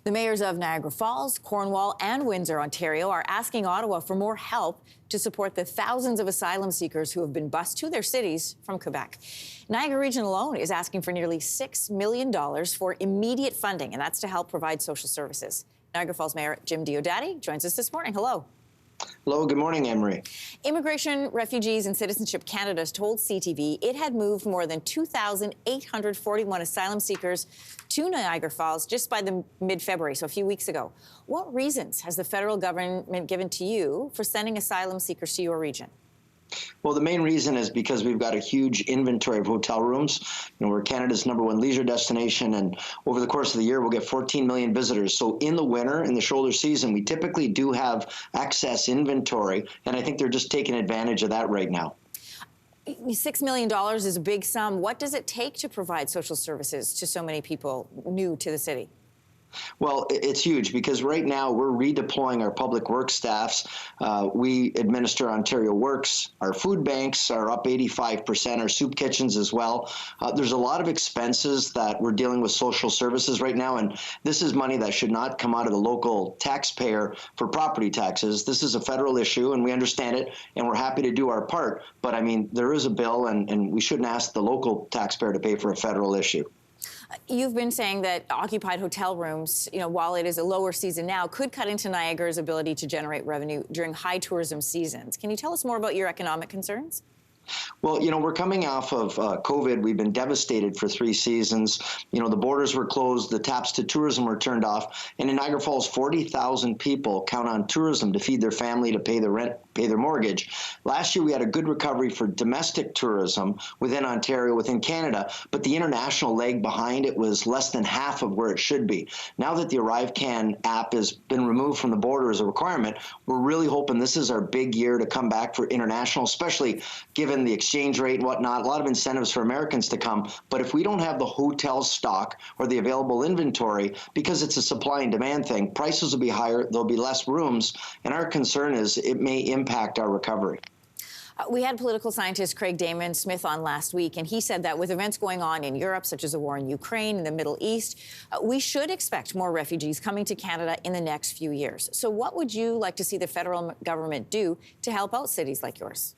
The mayors of Niagara Falls, Cornwall, and Windsor, Ontario, are asking Ottawa for more help to support the thousands of asylum seekers who have been bused to their cities from Quebec. Niagara Region alone is asking for nearly $6 million for immediate funding, and that's to help provide social services. Niagara Falls Mayor Jim Diodati joins us this morning. Hello. Hello, good morning, Anne-Marie. Immigration, Refugees and Citizenship Canada has told CTV it had moved more than 2,841 asylum seekers to Niagara Falls just by the mid-February, so a few weeks ago. What reasons has the federal government given to you for sending asylum seekers to your region? Well, the main reason is because we've got a huge inventory of hotel rooms. We're Canada's #1 leisure destination, and over the course of the year, we'll get 14 million visitors. So in the winter, in the shoulder season, we typically do have excess inventory, and I think they're just taking advantage of that right now. $6 million is a big sum. What does it take to provide social services to so many people new to the city? Well, it's huge because right now we're redeploying our public works staffs. We administer Ontario Works. Our food banks are up 85%, our soup kitchens as well. There's a lot of expenses that we're dealing with social services right now, and this is money that should not come out of the local taxpayer for property taxes. This is a federal issue, and we understand it, and we're happy to do our part. But, I mean, there is a bill, and we shouldn't ask the local taxpayer to pay for a federal issue. You've been saying that occupied hotel rooms, while it is a lower season now, could cut into Niagara's ability to generate revenue during high tourism seasons. Can you tell us more about your economic concerns? Well, we're coming off of COVID. We've been devastated for 3 seasons. The borders were closed, the taps to tourism were turned off, and in Niagara Falls, 40,000 people count on tourism to feed their family, to pay their rent, pay their mortgage. Last year, we had a good recovery for domestic tourism within Ontario, within Canada, but the international leg behind it was less than half of where it should be. Now that the ArriveCan app has been removed from the border as a requirement, we're really hoping this is our big year to come back for international, especially given the exchange rate and whatnot. A lot of incentives for Americans to come, but if we don't have the hotel stock or the available inventory, because it's a supply and demand thing, prices will be higher, there'll be less rooms, and our concern is it may impact our recovery. We had political scientist Craig Damon Smith on last week, and he said that with events going on in Europe, such as a war in Ukraine and the Middle East, we should expect more refugees coming to Canada in the next few years. So what would you like to see the federal government do to help out cities like yours?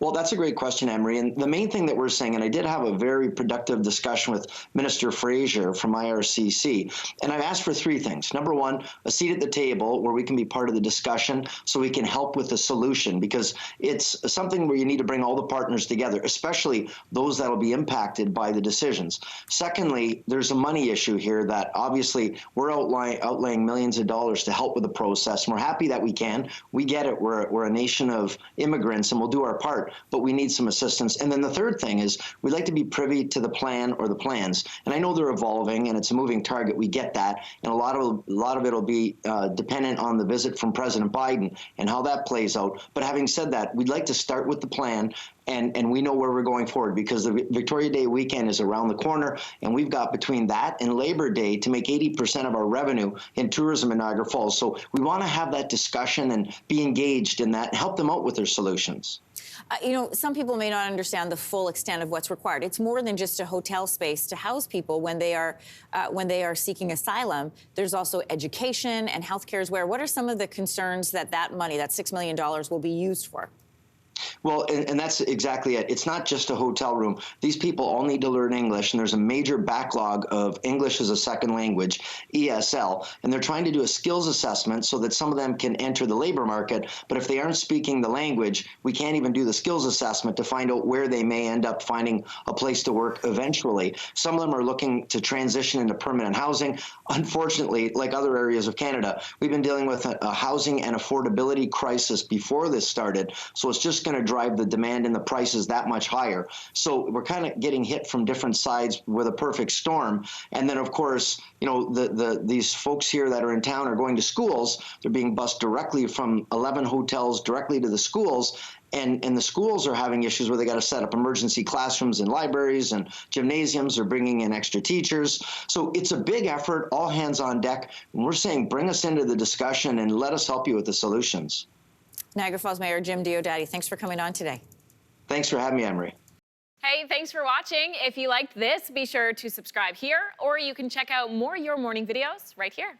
Well, that's a great question, Anne-Marie. And the main thing that we're saying, and I did have a very productive discussion with Minister Fraser from IRCC, and I've asked for 3 things. Number 1, a seat at the table where we can be part of the discussion so we can help with the solution, because it's something where you need to bring all the partners together, especially those that will be impacted by the decisions. Secondly, there's a money issue here that obviously we're outlaying millions of dollars to help with the process, and we're happy that we can. We get it. We're a nation of immigrants, and we'll do our part, but we need some assistance. And then the third thing is we'd like to be privy to the plan or the plans. And I know they're evolving and it's a moving target. We get that. And a lot of it will be dependent on the visit from President Biden and how that plays out. But having said that, we'd like to start with the plan, and we know where we're going forward, because the Victoria Day weekend is around the corner, and we've got between that and Labor Day to make 80% of our revenue in tourism in Niagara Falls. So we want to have that discussion and be engaged in that and help them out with their solutions. Some people may not understand the full extent of what's required. It's more than just a hotel space to house people when they are seeking asylum. There's also education and healthcare as well. What are some of the concerns that money, that $6 million, will be used for? Well, and that's exactly it. It's not just a hotel room. These people all need to learn English, and there's a major backlog of English as a second language, ESL, and they're trying to do a skills assessment so that some of them can enter the labor market. But if they aren't speaking the language, we can't even do the skills assessment to find out where they may end up finding a place to work eventually. Some of them are looking to transition into permanent housing. Unfortunately, like other areas of Canada, we've been dealing with a housing and affordability crisis before this started, so it's just going to drive the demand and the prices that much higher. So we're kind of getting hit from different sides with a perfect storm. And then, of course, these folks here that are in town are going to schools. They're being bused directly from 11 hotels directly to the schools. And the schools are having issues where they got to set up emergency classrooms and libraries and gymnasiums. They're bringing in extra teachers. So it's a big effort, all hands on deck. And we're saying bring us into the discussion and let us help you with the solutions. Niagara Falls Mayor Jim Diodati, thanks for coming on today. Thanks for having me, Anne-Marie. Hey, thanks for watching. If you liked this, be sure to subscribe here, or you can check out more Your Morning videos right here.